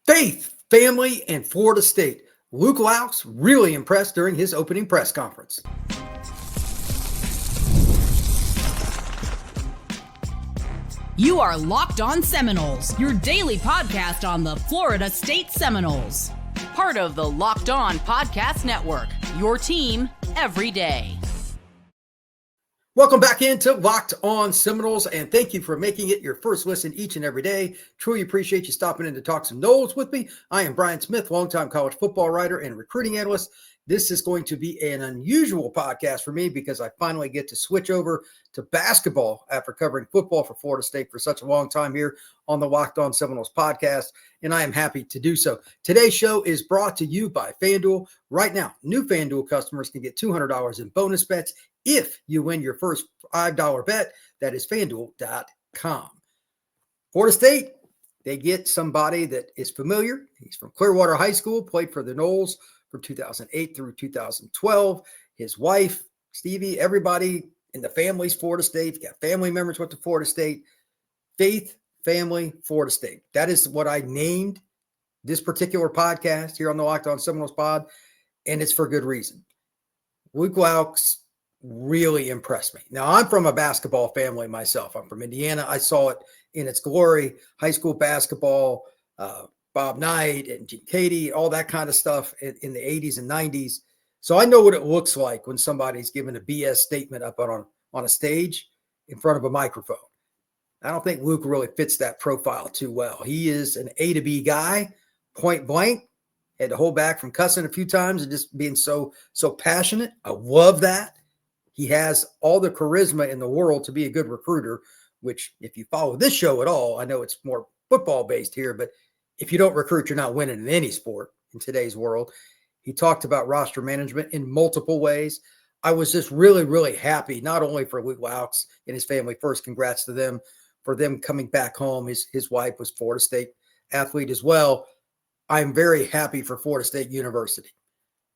Faith, family, and Florida State. Loucks really impressed during his opening press conference. You are Locked On Seminoles, your daily podcast on the Florida State Seminoles. Part of the Locked On Podcast Network, your team every day. Welcome back into Locked On Seminoles, and thank you for making it your first listen each and every day. Truly appreciate you stopping in to talk some Noles with me. I am Brian Smith, longtime college football writer and recruiting analyst. This is going to be an unusual podcast for me because I finally get to switch over to basketball after covering football for Florida State for such a long time here on the Locked On Seminoles podcast, and I am happy to do so. Today's show is brought to you by FanDuel. Right now, new FanDuel customers can get $200 in bonus bets if you win your first $5 bet. That is FanDuel.com. Florida State, they get somebody that is familiar. He's from Clearwater High School, played for the Noles from 2008 through 2012. His wife, Stevie, everybody in the family's Florida State. You got family members went to Florida State. Faith, family, Florida State. That is what I named this particular podcast here on the Locked On Seminoles pod, and it's for good reason. Loucks really impressed me. Now, I'm from a basketball family myself. I'm from Indiana. I saw it in its glory, high school basketball, Bob Knight and Gene Katie, all that kind of stuff in the 80s and 90s. So I know what it looks like when somebody's giving a BS statement up on a stage in front of a microphone. I don't think Luke really fits that profile too well. He is an A to B guy, point blank. Had to hold back from cussing a few times and just being so passionate. I love that. He has all the charisma in the world to be a good recruiter, which if you follow this show at all, I know it's more football based here, but if you don't recruit, you're not winning in any sport in today's world. He talked about roster management in multiple ways. I was just really, really happy, not only for Loucks and his family. First, congrats to them for them coming back home. His wife was Florida State athlete as well. I'm very happy for Florida State University.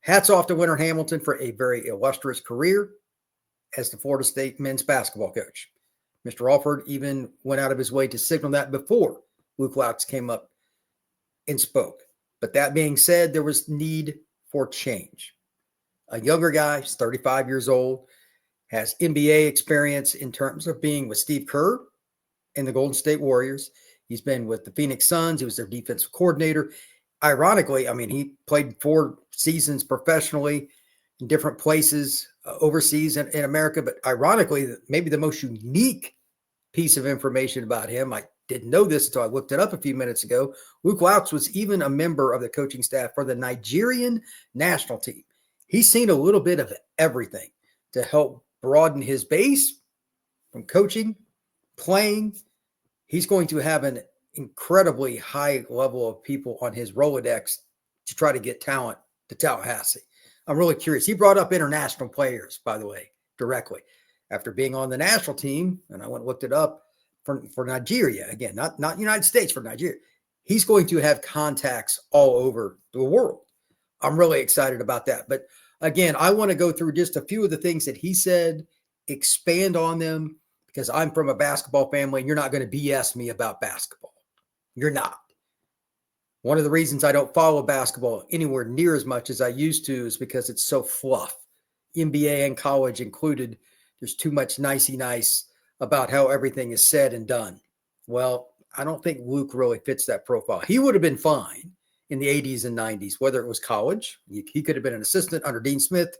Hats off to Winter Hamilton for a very illustrious career as the Florida State men's basketball coach. Mr. Alford even went out of his way to signal that before Loucks came up and spoke. But that being said, there was need for change. A younger guy, he's 35 years old, has NBA experience in terms of being with Steve Kerr and the Golden State Warriors. He's been with the Phoenix Suns. He was their defensive coordinator. Ironically, I mean, he played 4 seasons professionally in different places overseas in America. But ironically, maybe the most unique piece of information about him, I didn't know this until I looked it up a few minutes ago. Loucks was even a member of the coaching staff for the Nigerian national team. He's seen a little bit of everything to help broaden his base from coaching, playing. He's going to have an incredibly high level of people on his Rolodex to try to get talent to Tallahassee. I'm really curious. He brought up international players, by the way, directly. After being on the national team, and I went and looked it up, for Nigeria, again, not United States, for Nigeria, he's going to have contacts all over the world. I'm really excited about that. But again, I want to go through just a few of the things that he said, expand on them, because I'm from a basketball family, and you're not going to BS me about basketball. You're not. One of the reasons I don't follow basketball anywhere near as much as I used to is because it's so fluff. NBA and college included, there's too much nicey nice about how everything is said and done. Well, I don't think Luke really fits that profile. He would have been fine in the 80s and 90s, whether it was college. He could have been an assistant under Dean Smith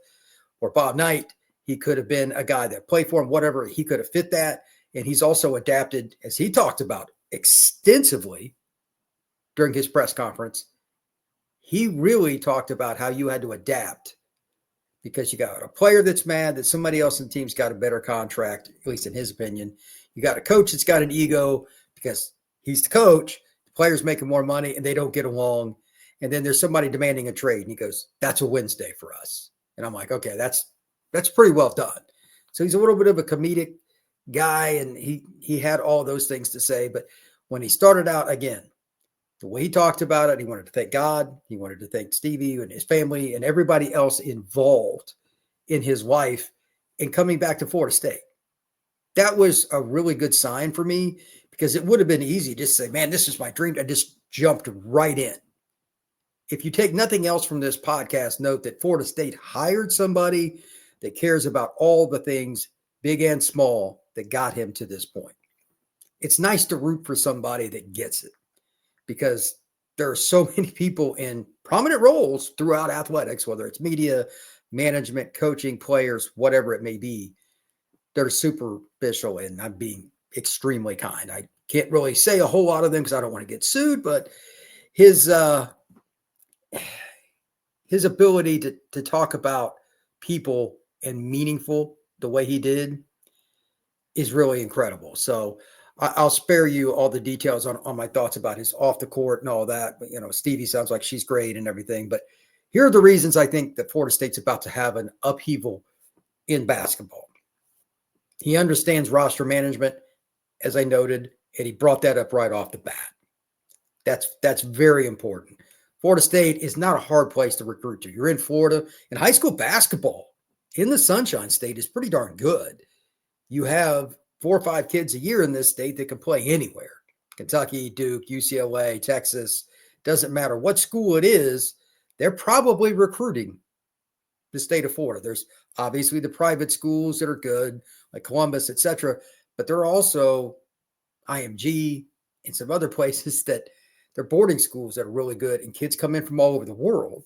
or Bob Knight. He could have been a guy that played for him, whatever. He could have fit that. And he's also adapted, as he talked about extensively during his press conference. He really talked about how you had to adapt because you got a player that's mad that somebody else in the team's got a better contract, at least in his opinion. You got a coach that's got an ego because he's the coach. The player's making more money and they don't get along. And then there's somebody demanding a trade. And he goes, that's a Wednesday for us. And I'm like, okay, that's pretty well done. So he's a little bit of a comedic guy, and he had all those things to say. But when he started out, again, the way he talked about it, he wanted to thank God. He wanted to thank Stevie and his family and everybody else involved in his life in coming back to Florida State. That was a really good sign for me because it would have been easy to just say, man, this is my dream. I just jumped right in. If you take nothing else from this podcast, note that Florida State hired somebody that cares about all the things, big and small, that got him to this point. It's nice to root for somebody that gets it, because there are so many people in prominent roles throughout athletics, whether it's media, management, coaching, players, whatever it may be, that are superficial, and I'm being extremely kind. I can't really say a whole lot of them because I don't want to get sued, but his ability to talk about people and meaningful the way he did is really incredible. So I'll spare you all the details on my thoughts about his off the court and all that. But, Stevie sounds like she's great and everything. But here are the reasons I think that Florida State's about to have an upheaval in basketball. He understands roster management, as I noted, and he brought that up right off the bat. That's very important. Florida State is not a hard place to recruit to. You're in Florida, and high school basketball in the Sunshine State is pretty darn good. You have 4 or 5 kids a year in this state that can play anywhere. Kentucky, Duke, UCLA, Texas, doesn't matter what school it is, they're probably recruiting the state of Florida. There's obviously the private schools that are good, like Columbus, etc., but there are also IMG and some other places that they're boarding schools that are really good, and kids come in from all over the world.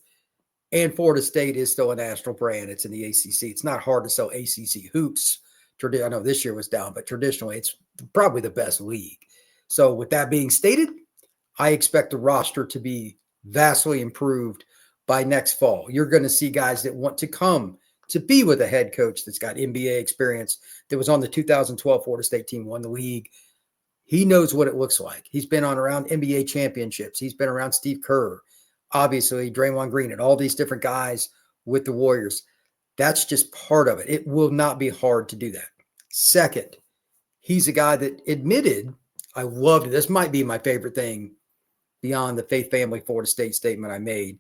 And Florida State is still a national brand. It's in the ACC. It's not hard to sell ACC hoops. I know this year was down, but traditionally it's probably the best league. So with that being stated, I expect the roster to be vastly improved by next fall. You're going to see guys that want to come to be with a head coach that's got NBA experience, that was on the 2012 Florida State team, won the league. He knows what it looks like. He's been around NBA championships. He's been around Steve Kerr, obviously Draymond Green, and all these different guys with the Warriors. That's just part of it. It will not be hard to do that. Second, he's a guy that admitted, I loved it. This might be my favorite thing beyond the Faith Family Florida State statement I made,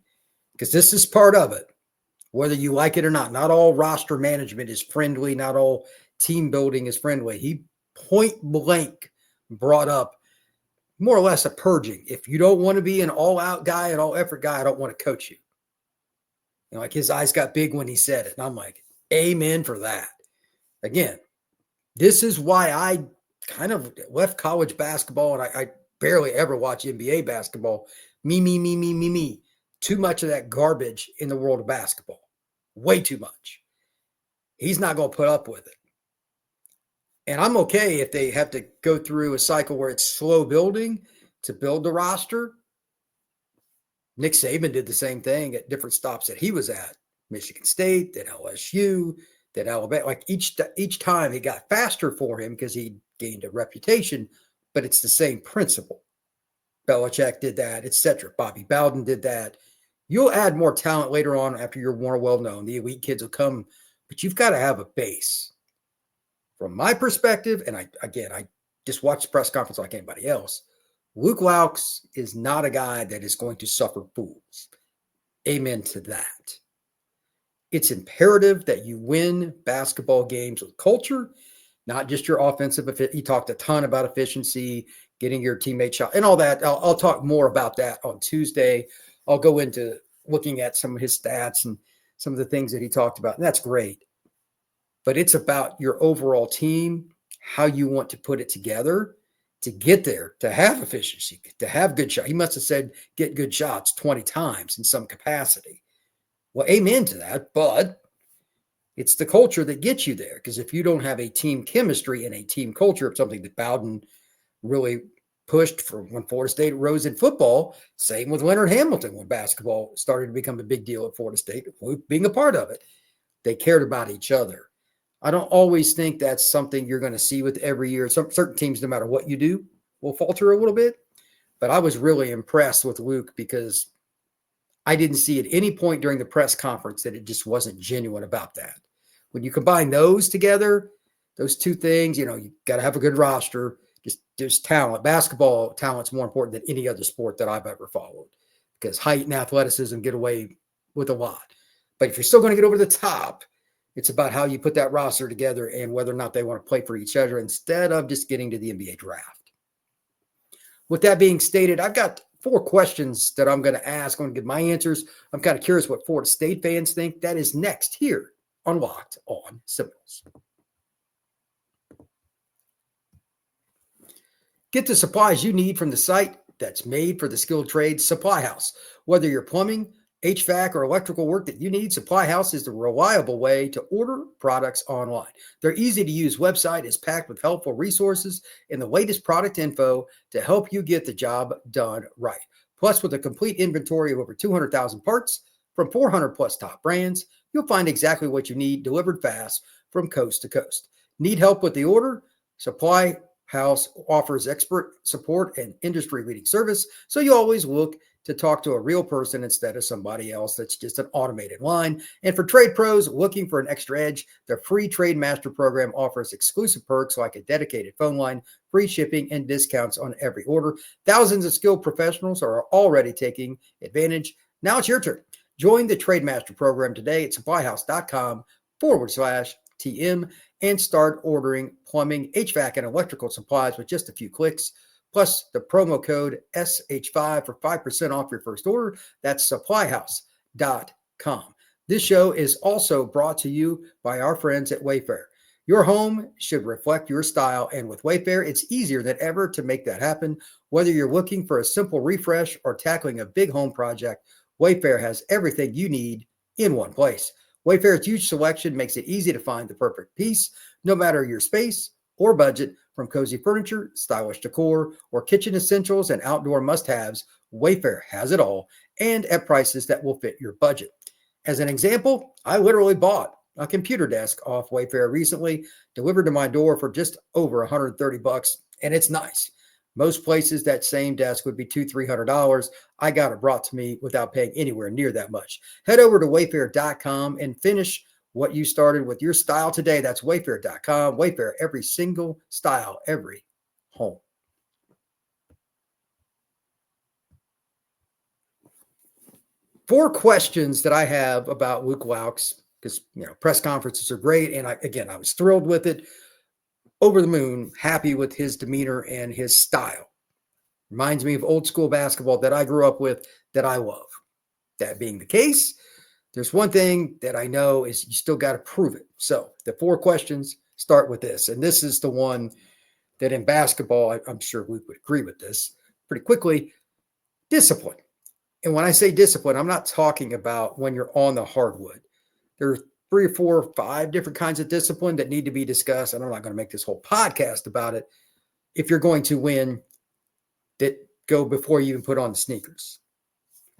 because this is part of it. Whether you like it or not, not all roster management is friendly. Not all team building is friendly. He point blank brought up more or less a purging. If you don't want to be an all-out guy, an all-effort guy, I don't want to coach you. Like his eyes got big when he said it. And I'm like, amen for that. Again, this is why I kind of left college basketball, and I barely ever watch NBA basketball. Me. Too much of that garbage in the world of basketball. Way too much. He's not going to put up with it. And I'm okay if they have to go through a cycle where it's slow building to build the roster. Nick Saban did the same thing at different stops that he was at. Michigan State, then LSU, then Alabama. Like each time it got faster for him because he gained a reputation, but it's the same principle. Belichick did that, etc. Bobby Bowden did that. You'll add more talent later on after you're more well-known. The elite kids will come, but you've got to have a base. From my perspective, and I just watched the press conference like anybody else, Luke Loucks is not a guy that is going to suffer fools. Amen to that. It's imperative that you win basketball games with culture, not just your offensive. He talked a ton about efficiency, getting your teammate shot, and all that. I'll talk more about that on Tuesday. I'll go into looking at some of his stats and some of the things that he talked about, and that's great. But it's about your overall team, how you want to put it together to get there, to have efficiency, to have good shots. He must have said get good shots 20 times in some capacity. Well, amen to that, but it's the culture that gets you there. Because if you don't have a team chemistry and a team culture, something that Bowden really pushed for when Florida State rose in football, same with Leonard Hamilton when basketball started to become a big deal at Florida State, being a part of it. They cared about each other. I don't always think that's something you're going to see with every year. Some certain teams, no matter what you do, will falter a little bit. But I was really impressed with Luke because I didn't see at any point during the press conference that it just wasn't genuine about that. When you combine those together, those two things, you got to have a good roster. Just talent. Basketball talent's more important than any other sport that I've ever followed because height and athleticism get away with a lot. But if you're still going to get over the top, it's about how you put that roster together and whether or not they want to play for each other instead of just getting to the NBA draft. With that being stated, I've got 4 questions that I'm going to ask. I'm going to give my answers. I'm kind of curious what Florida State fans think. That is next here on Locked on Seminoles. Get the supplies you need from the site that's made for the skilled trades, Supply House. Whether you're plumbing, HVAC, or electrical work that you need, Supply House is the reliable way to order products online. Their easy-to-use website is packed with helpful resources and the latest product info to help you get the job done right. Plus, with a complete inventory of over 200,000 parts from 400-plus top brands, you'll find exactly what you need delivered fast from coast to coast. Need help with the order? Supply House offers expert support and industry-leading service, so you always look to talk to a real person instead of somebody else that's just an automated line. And for trade pros looking for an extra edge, the free Trade Master program offers exclusive perks like a dedicated phone line, free shipping, and discounts on every order. Thousands of skilled professionals are already taking advantage. Now it's your turn. Join the Trade Master program today at supplyhouse.com/TM and start ordering plumbing, HVAC, and electrical supplies with just a few clicks. Plus the promo code SH5 for 5% off your first order. That's supplyhouse.com. This show is also brought to you by our friends at Wayfair. Your home should reflect your style, and with Wayfair, it's easier than ever to make that happen. Whether you're looking for a simple refresh or tackling a big home project, Wayfair has everything you need in one place. Wayfair's huge selection makes it easy to find the perfect piece, no matter your space or budget. From cozy furniture, stylish decor, or kitchen essentials and outdoor must-haves, Wayfair has it all, and at prices that will fit your budget. As an example, I literally bought a computer desk off Wayfair recently, delivered to my door for just over $130, and it's nice. Most places that same desk would be $200-$300. I got it brought to me without paying anywhere near that much. Head over to wayfair.com and finish what you started with your style today. That's wayfair.com. Wayfair, every single style, every home. Four questions that I have about Luke Loucks, because press conferences are great, and I was thrilled with it, over the moon, happy with his demeanor and his style. Reminds me of old school basketball that I grew up with, that I love. That being the case, there's one thing that I know is you still got to prove it. So the 4 questions start with this. And this is the one that in basketball, I'm sure Luke would agree with this pretty quickly. Discipline. And when I say discipline, I'm not talking about when you're on the hardwood. There are 3 or 4 or 5 different kinds of discipline that need to be discussed. And I'm not going to make this whole podcast about it. If you're going to win, that go before you even put on the sneakers.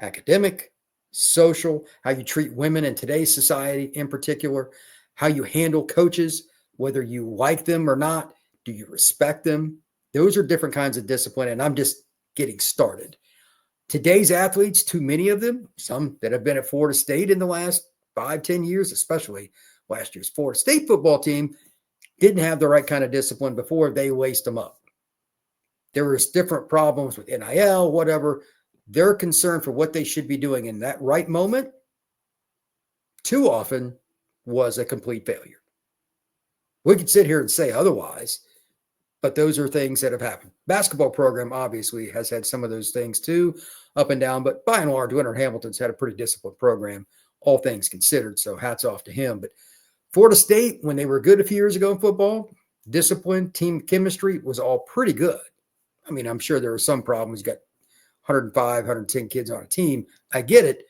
Academic, social, how you treat women in today's society in particular, how you handle coaches, whether you like them or not, do you respect them? Those are different kinds of discipline, and I'm just getting started. Today's athletes, too many of them, some that have been at Florida State in the last 5-10 years, especially last year's Florida State football team, didn't have the right kind of discipline before they laced them up. There was different problems with NIL, whatever. Their concern for what they should be doing in that right moment, too often, was a complete failure. We could sit here and say otherwise, but those are things that have happened. Basketball program obviously has had some of those things too, up and down, but by and large, Leonard Hamilton's had a pretty disciplined program, all things considered, so hats off to him. But Florida State, when they were good a few years ago in football, discipline, team chemistry was all pretty good. I mean, I'm sure there are some problems. You got 105, 110 kids on a team. I get it.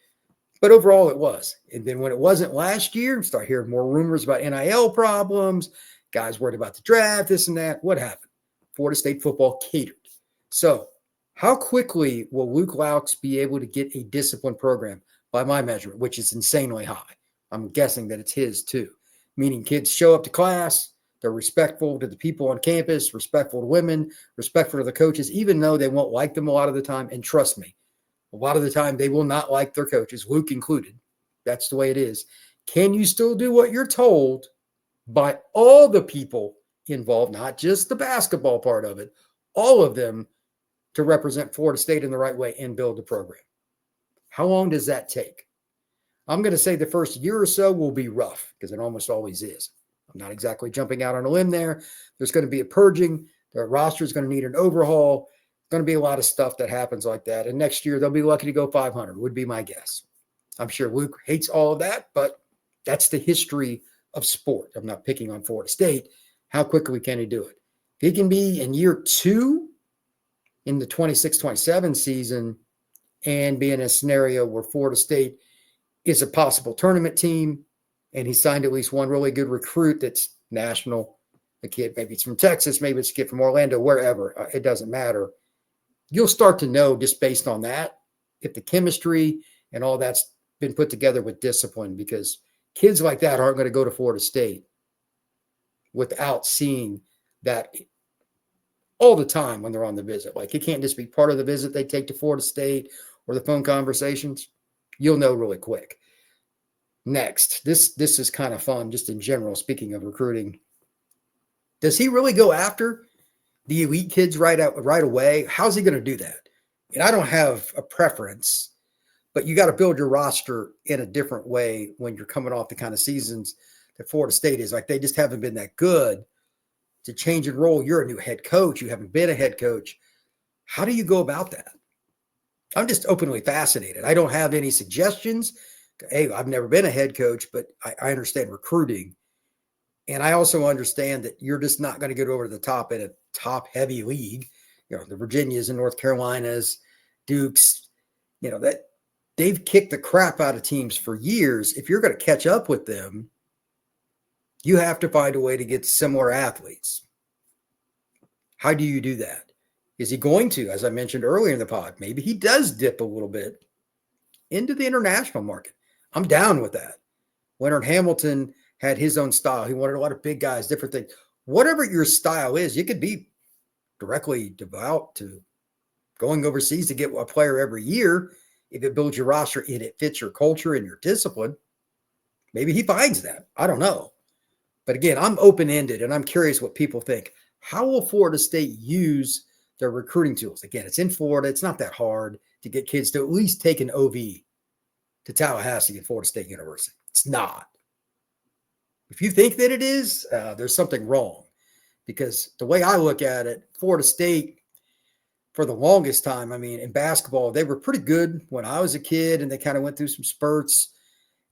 But overall, it was. And then when it wasn't last year, start hearing more rumors about NIL problems, guys worried about the draft, this and that. What happened? Florida State football catered. So how quickly will Luke Loucks be able to get a disciplined program by my measurement, which is insanely high? I'm guessing that it's his too, meaning kids show up to class, they're respectful to the people on campus, respectful to women, respectful to the coaches, even though they won't like them a lot of the time. And trust me, a lot of the time they will not like their coaches, Luke included. That's the way it is. Can you still do what you're told by all the people involved, not just the basketball part of it, all of them, to represent Florida State in the right way and build the program? How long does that take? I'm going to say the first year or so will be rough, because it almost always is. I'm not exactly jumping out on a limb there. There's going to be a purging. The roster is going to need an overhaul. going to be a lot of stuff that happens like that. And next year, they'll be lucky to go 500, would be my guess. I'm sure Luke hates all of that, but that's the history of sport. I'm not picking on Florida State. How quickly can he do it? If he can be in year 2 in the 26-27 season and be in a scenario where Florida State is a possible tournament team and he signed at least one really good recruit that's national, a kid, maybe it's from Texas, maybe it's a kid from Orlando, wherever, it doesn't matter. You'll start to know just based on that if the chemistry and all that's been put together with discipline, because kids like that aren't going to go to Florida State without seeing that all the time when they're on the visit. Like, it can't just be part of the visit they take to Florida State or the phone conversations. You'll know really quick. Next, this is kind of fun just in general, speaking of recruiting. Does he really go after the elite kids right away? How's he going to do that? And I don't have a preference, but you got to build your roster in a different way when you're coming off the kind of seasons that Florida State is. Like, they just haven't been that good to change and roll. You're a new head coach. You haven't been a head coach. How do you go about that? I'm just openly fascinated. I don't have any suggestions. Hey, I've never been a head coach, but I understand recruiting. And I also understand that you're just not going to get over the top in a top-heavy league. You know, the Virginias and North Carolinas, Dukes, you know, that they've kicked the crap out of teams for years. If you're going to catch up with them, you have to find a way to get similar athletes. How do you do that? Is he going to, as I mentioned earlier in the pod, maybe he does dip a little bit into the international market. I'm down with that. Leonard Hamilton had his own style. He wanted a lot of big guys, different things. Whatever your style is, you could be directly devout to going overseas to get a player every year. If it builds your roster and it fits your culture and your discipline, maybe he finds that. I don't know. But again, I'm open-ended and I'm curious what people think. How will Florida State use their recruiting tools? Again, it's in Florida. It's not that hard to get kids to at least take an OV to Tallahassee and Florida State University. It's not. If you think that it is, there's something wrong. Because the way I look at it, Florida State, for the longest time, I mean, in basketball, they were pretty good when I was a kid, and they kind of went through some spurts.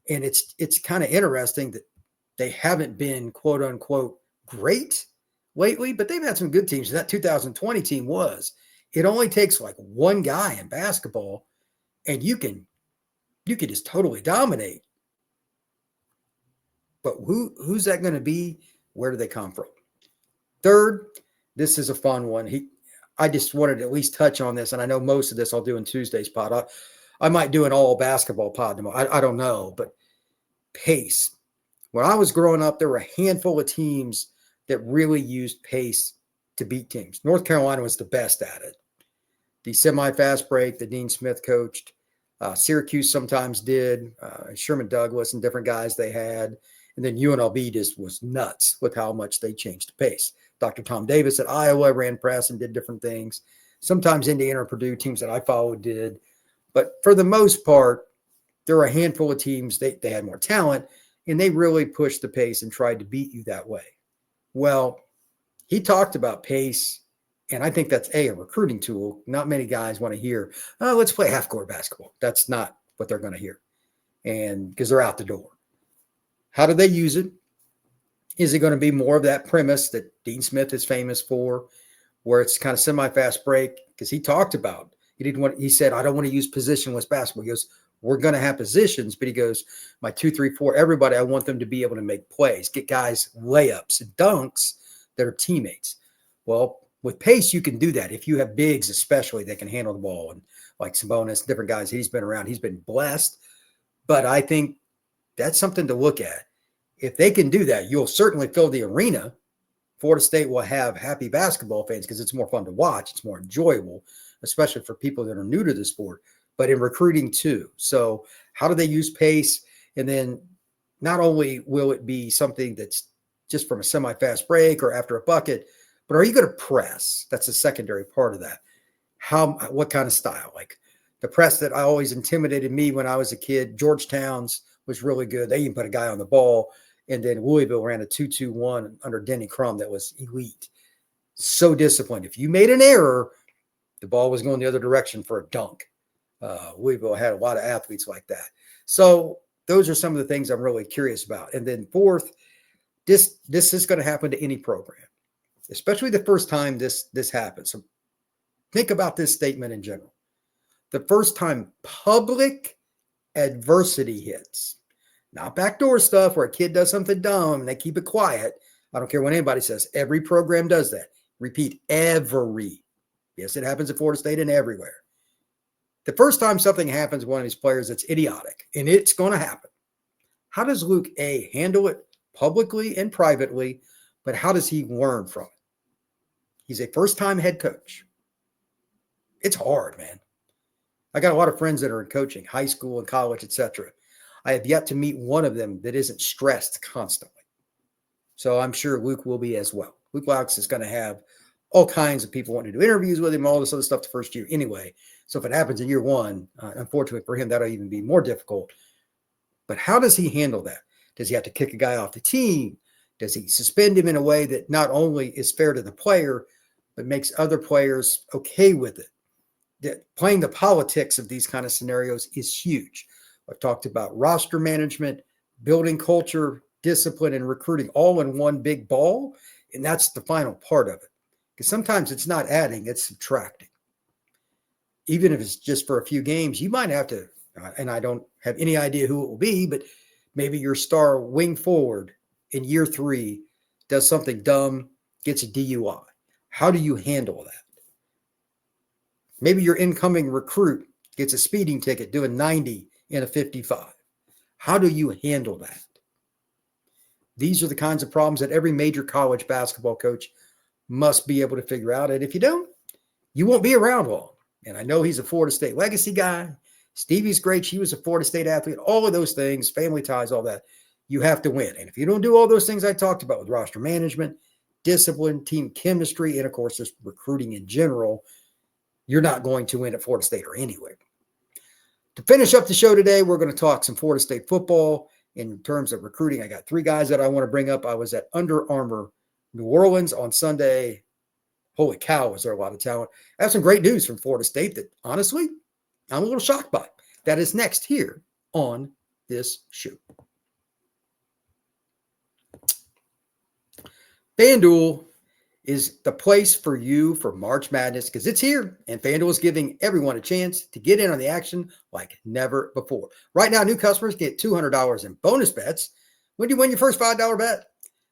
And it's kind of interesting that they haven't been, quote unquote, great lately, but they've had some good teams. That 2020 team was. It only takes like one guy in basketball, and you can just totally dominate. But who's that going to be? Where do they come from? Third, this is a fun one. I just wanted to at least touch on this, and I know most of this I'll do in Tuesday's pod. I might do an all basketball pod tomorrow. I don't know, but pace. When I was growing up, there were a handful of teams that really used pace to beat teams. North Carolina was the best at it. The semi-fast break that Dean Smith coached. Syracuse sometimes did. Sherman Douglas and different guys they had. And then UNLV just was nuts with how much they changed the pace. Dr. Tom Davis at Iowa ran press and did different things. Sometimes Indiana or Purdue teams that I followed did. But for the most part, there were a handful of teams. They had more talent, and they really pushed the pace and tried to beat you that way. Well, he talked about pace, and I think that's a recruiting tool. Not many guys want to hear, oh, let's play half-court basketball. That's not what they're going to hear, and because they're out the door. How do they use it? Is it going to be more of that premise that Dean Smith is famous for, where it's kind of semi-fast break? Because he talked about, he said, I don't want to use positionless basketball. He goes, we're going to have positions, but he goes, my 2, 3, 4, everybody, I want them to be able to make plays, get guys layups and dunks that are teammates. Well, with pace, you can do that. If you have bigs, especially, that can handle the ball, and like Sabonis, different guys he's been around, he's been blessed. But I think that's something to look at. If they can do that, you'll certainly fill the arena. Florida State will have happy basketball fans because it's more fun to watch. It's more enjoyable, especially for people that are new to the sport, but in recruiting too. So how do they use pace? And then not only will it be something that's just from a semi-fast break or after a bucket, but are you going to press? That's a secondary part of that. What kind of style? Like the press that I always intimidated me when I was a kid, Georgetown's was really good. They even put a guy on the ball. And then Louisville ran a 2-2-1 under Denny Crum that was elite. So disciplined. If you made an error, the ball was going the other direction for a dunk. We've had a lot of athletes like that. So those are some of the things I'm really curious about. And then fourth, this is going to happen to any program, especially the first time this happens. So think about this statement in general. The first time public adversity hits, not backdoor stuff where a kid does something dumb and they keep it quiet. I don't care what anybody says. Every program does that. Repeat, every. Yes, it happens at Florida State and everywhere. The first time something happens to one of these players that's idiotic, and it's going to happen. How does Luke A. handle it publicly and privately, but how does he learn from it? He's a first-time head coach. It's hard, man. I got a lot of friends that are in coaching, high school and college, etc. I have yet to meet one of them that isn't stressed constantly. So I'm sure Luke will be as well. Luke Loucks is going to have all kinds of people wanting to do interviews with him, all this other stuff the first year anyway. So if it happens in year one, unfortunately for him, that'll even be more difficult. But how does he handle that? Does he have to kick a guy off the team? Does he suspend him in a way that not only is fair to the player, but makes other players okay with it? That playing the politics of these kind of scenarios is huge. I've talked about roster management, building culture, discipline, and recruiting all in one big ball. And that's the final part of it. Because sometimes it's not adding, it's subtracting. Even if it's just for a few games, you might have to, and I don't have any idea who it will be, but maybe your star wing forward in year 3 does something dumb, gets a DUI. How do you handle that? Maybe your incoming recruit gets a speeding ticket doing 90 in a 55. How do you handle that? These are the kinds of problems that every major college basketball coach must be able to figure out. And if you don't, you won't be around long. And I know he's a Florida State legacy guy. Stevie's great. She was a Florida State athlete. All of those things, family ties, all that. You have to win. And if you don't do all those things I talked about with roster management, discipline, team chemistry, and of course, just recruiting in general, you're not going to win at Florida State or anywhere. To finish up the show today, we're going to talk some Florida State football in terms of recruiting. I got 3 guys that I want to bring up. I was at Under Armour, New Orleans on Sunday. Holy cow, was there a lot of talent. I have some great news from Florida State that, honestly, I'm a little shocked by. That is next here on this show. FanDuel is the place for you for March Madness because it's here, and FanDuel is giving everyone a chance to get in on the action like never before. Right now, new customers get $200 in bonus bets when you win your first $5 bet.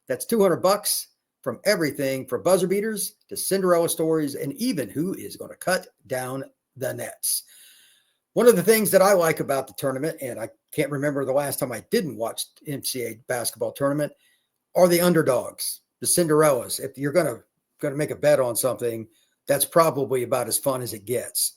That's $200 from everything from buzzer beaters to Cinderella stories and even who is going to cut down the nets. One of the things that I like about the tournament, and I can't remember the last time I didn't watch the NCAA basketball tournament, are the underdogs, the Cinderellas. If you're going to make a bet on something, that's probably about as fun as it gets.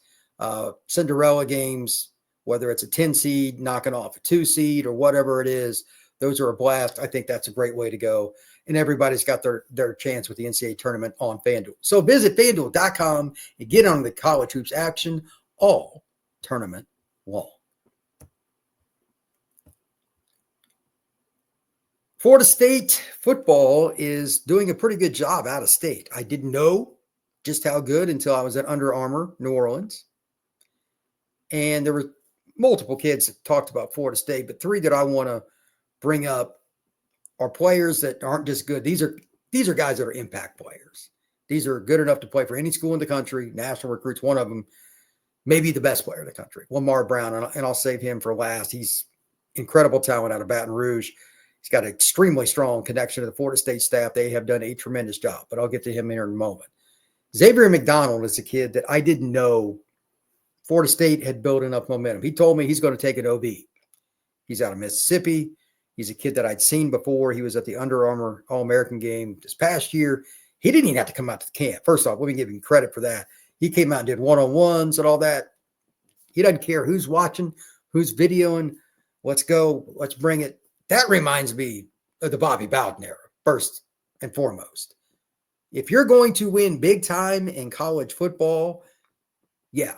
Cinderella games, whether it's a 10 seed knocking off a 2 seed or whatever it is, those are a blast. I think that's a great way to go. And everybody's got their chance with the NCAA tournament on FanDuel. So visit FanDuel.com and get on the college hoops action all tournament long. Florida State football is doing a pretty good job out of state. I didn't know just how good until I was at Under Armour, New Orleans. And there were multiple kids that talked about Florida State, but 3 that I want to bring up are players that aren't just good. These are guys that are impact players. These are good enough to play for any school in the country. National recruits, one of them, maybe the best player in the country, Lamar Brown, and I'll save him for last. He's incredible talent out of Baton Rouge. He's got an extremely strong connection to the Florida State staff. They have done a tremendous job, but I'll get to him here in a moment. Xavier McDonald is a kid that I didn't know Florida State had built enough momentum. He told me he's going to take an OB. He's out of Mississippi. He's a kid that I'd seen before. He was at the Under Armour All-American game this past year. He didn't even have to come out to the camp. First off, let me give him credit for that. He came out and did one-on-ones and all that. He doesn't care who's watching, who's videoing. Let's go. Let's bring it. That reminds me of the Bobby Bowden era, first and foremost. If you're going to win big time in college football, you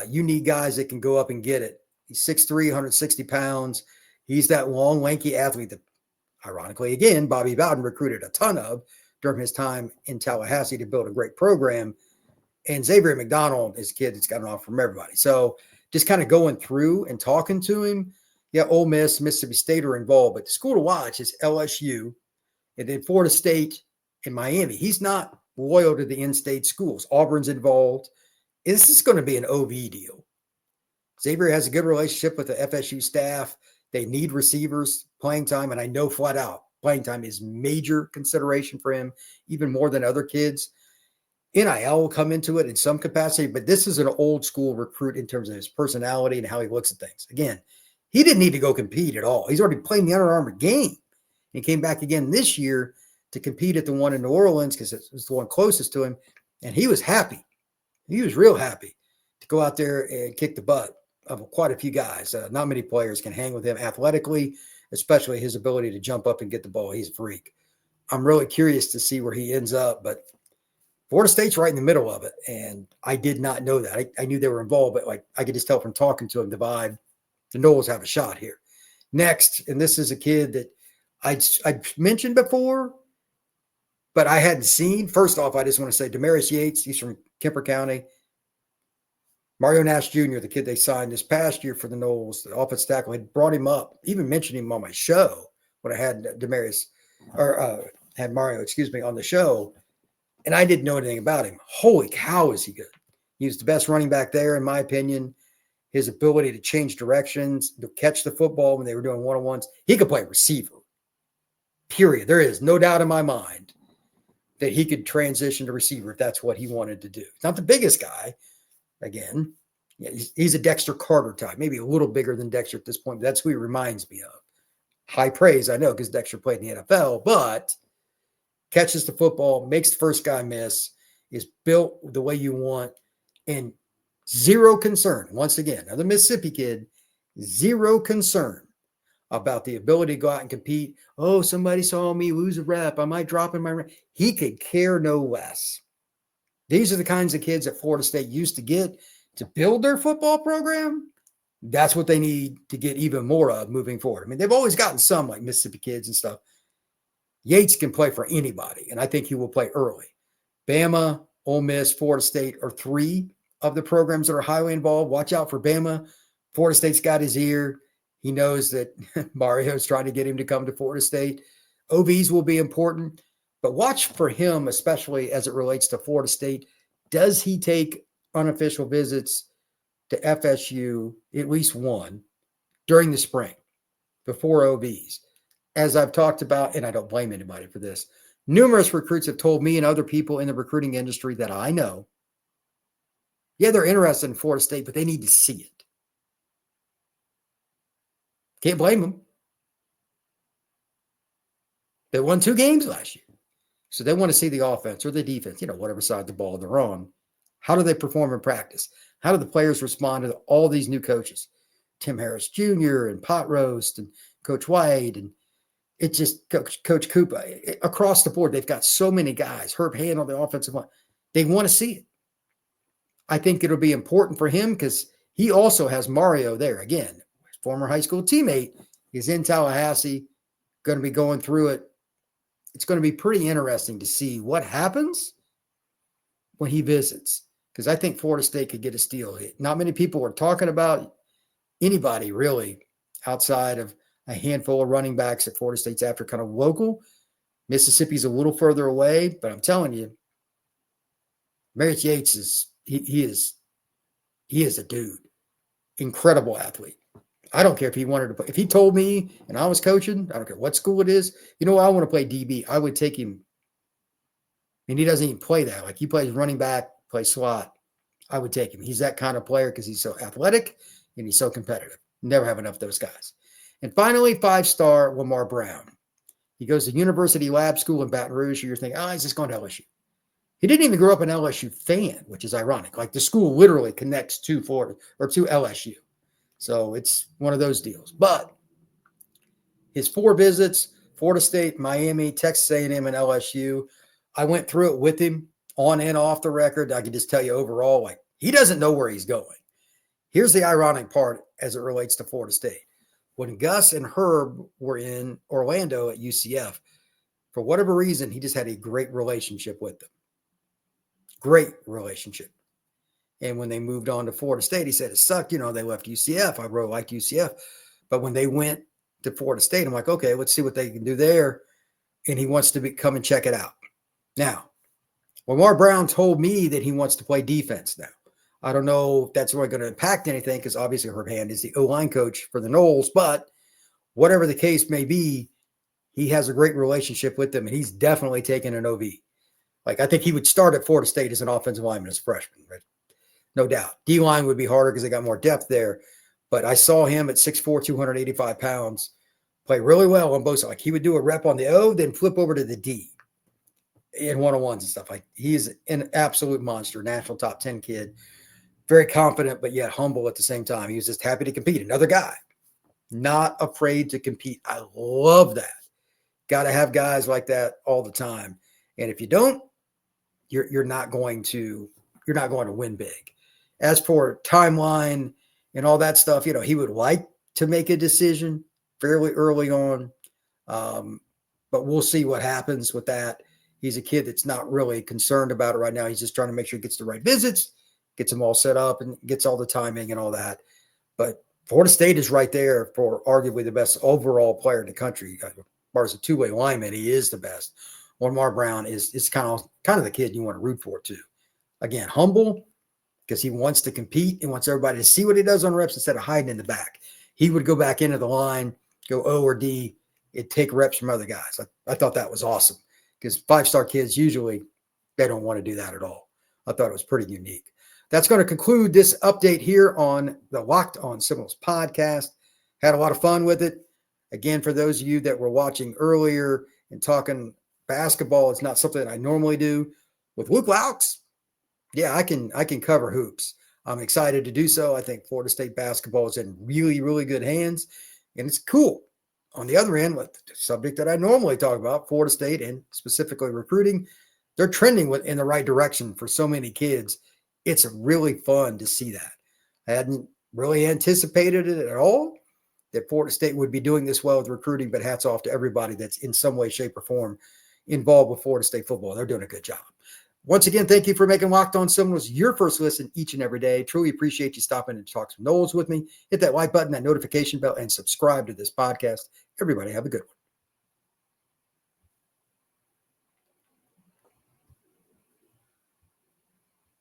need guys that can go up and get it. He's 6'3", 160 pounds. He's that long, lanky athlete that, ironically, again, Bobby Bowden recruited a ton of during his time in Tallahassee to build a great program. And Xavier McDonald is a kid that's gotten off from everybody. So just kind of going through and talking to him. Yeah, Ole Miss, Mississippi State are involved, but the school to watch is LSU and then Florida State and Miami. He's not loyal to the in-state schools. Auburn's involved. This is going to be an OV deal. Xavier has a good relationship with the FSU staff. They need receivers, playing time, and I know flat out playing time is major consideration for him, even more than other kids. NIL will come into it in some capacity, but this is an old school recruit in terms of his personality and how he looks at things. Again, he didn't need to go compete at all. He's already playing the Under Armour game. He came back again this year to compete at the one in New Orleans because it was the one closest to him, and he was happy. He was real happy to go out there and kick the butt of quite a few guys. Not many players can hang with him athletically, especially his ability to jump up and get the ball. He's a freak. I'm really curious to see where he ends up, but Florida State's right in the middle of it, and I did not know that. I knew they were involved, but like I could just tell from talking to him, the vibe, the Noles have a shot here. Next, and this is a kid that I mentioned before, but I hadn't seen. First off, I just want to say Damarius Yates, he's from Kemper County. Mario Nash Jr., the kid they signed this past year for the Noles, the offensive tackle, had brought him up, even mentioned him on my show when I had had Mario, on the show. And I didn't know anything about him. Holy cow, is he good. He was the best running back there, in my opinion. His ability to change directions, to catch the football when they were doing one-on-ones. He could play receiver, period. There is no doubt in my mind that he could transition to receiver if that's what he wanted to do. He's not the biggest guy. Again, yeah, he's a Dexter Carter type, maybe a little bigger than Dexter at this point. But that's who he reminds me of. High praise, I know, because Dexter played in the NFL, but catches the football, makes the first guy miss, is built the way you want, and zero concern. Once again, another Mississippi kid, zero concern about the ability to go out and compete. Oh, somebody saw me lose a rep. I might drop in my rep. He could care no less. These are the kinds of kids that Florida State used to get to build their football program. That's what they need to get even more of moving forward. I mean, they've always gotten some like Mississippi kids and stuff. Yates can play for anybody, and I think he will play early. Bama, Ole Miss, Florida State are three of the programs that are highly involved. Watch out for Bama. Florida State's got his ear. He knows that Mario's trying to get him to come to Florida State. OVs will be important, but watch for him, especially as it relates to Florida State. Does he take unofficial visits to FSU, at least one, during the spring before OVs? As I've talked about, and I don't blame anybody for this, numerous recruits have told me and other people in the recruiting industry that I know, yeah, they're interested in Florida State, but they need to see it. Can't blame them. They won 2 games last year. So they want to see the offense or the defense, whatever side of the ball they're on. How do they perform in practice? How do the players respond to all these new coaches? Tim Harris Jr. and Pot Roast and Coach White and it's just Coach Cooper. Across the board, they've got so many guys. Herb Hand on the offensive line. They want to see it. I think it'll be important for him because he also has Mario there. Again, his former high school teammate is in Tallahassee, going to be going through it. It's going to be pretty interesting to see what happens when he visits because I think Florida State could get a steal. Not many people are talking about anybody really outside of a handful of running backs at Florida State's after kind of local. Mississippi's a little further away, but I'm telling you, Damarius Yates is he is a dude. Incredible athlete. I don't care if he wanted to play. If he told me and I was coaching, I don't care what school it is, I want to play DB. I would take him. And he doesn't even play that. Like he plays running back, plays slot. I would take him. He's that kind of player because he's so athletic and he's so competitive. Never have enough of those guys. And finally, 5-star Lamar Brown. He goes to University Lab School in Baton Rouge. You're thinking, he's just going to LSU. He didn't even grow up an LSU fan, which is ironic. Like the school literally connects to Florida or to LSU. So it's one of those deals. But his 4 visits, Florida State, Miami, Texas A&M, and LSU, I went through it with him on and off the record. I can just tell you overall, like he doesn't know where he's going. Here's the ironic part as it relates to Florida State. When Gus and Herb were in Orlando at UCF, for whatever reason, he just had a great relationship with them. Great relationship. And when they moved on to Florida State, he said it sucked. They left UCF. I really liked UCF. But when they went to Florida State, I'm like, okay, let's see what they can do there. And he wants to come and check it out. Now, Lamar Brown told me that he wants to play defense now. I don't know if that's really going to impact anything because obviously Herb Hand is the O-line coach for the Noles. But whatever the case may be, he has a great relationship with them, and he's definitely taken an OV. Like, I think he would start at Florida State as an offensive lineman as a freshman, right? No doubt. D-line would be harder because they got more depth there. But I saw him at 6'4", 285 pounds, play really well on both sides. Like, he would do a rep on the O, then flip over to the D in one-on-ones and stuff. Like, he's an absolute monster, national top 10 kid. Very confident, but yet humble at the same time. He was just happy to compete. Another guy, not afraid to compete. I love that. Got to have guys like that all the time. And if you don't, you're not going to win big. As for timeline and all that stuff, he would like to make a decision fairly early on. But we'll see what happens with that. He's a kid that's not really concerned about it right now. He's just trying to make sure he gets the right visits, gets them all set up, and gets all the timing and all that. But Florida State is right there for arguably the best overall player in the country. As far as a two-way lineman, he is the best. Lamar Brown is kind of the kid you want to root for too. Again, humble because he wants to compete and wants everybody to see what he does on reps instead of hiding in the back. He would go back into the line, go O or D, and take reps from other guys. I thought that was awesome because five-star kids usually they don't want to do that at all. I thought it was pretty unique. That's going to conclude this update here on the Locked On Seminoles podcast. Had a lot of fun with it. Again, for those of you that were watching earlier and talking basketball, it's not something that I normally do. With Luke Loucks, yeah, I can cover hoops. I'm excited to do so. I think Florida State basketball is in really, really good hands, and it's cool. On the other end, with the subject that I normally talk about, Florida State and specifically recruiting, they're trending in the right direction for so many kids. It's really fun to see that. I hadn't really anticipated it at all that Florida State would be doing this well with recruiting, but hats off to everybody that's in some way, shape, or form involved with Florida State football. They're doing a good job. Once again, thank you for making Locked On Seminoles your first listen each and every day. Truly appreciate you stopping and talk some Noles with me. Hit that like button, that notification bell, and subscribe to this podcast. Everybody have a good one.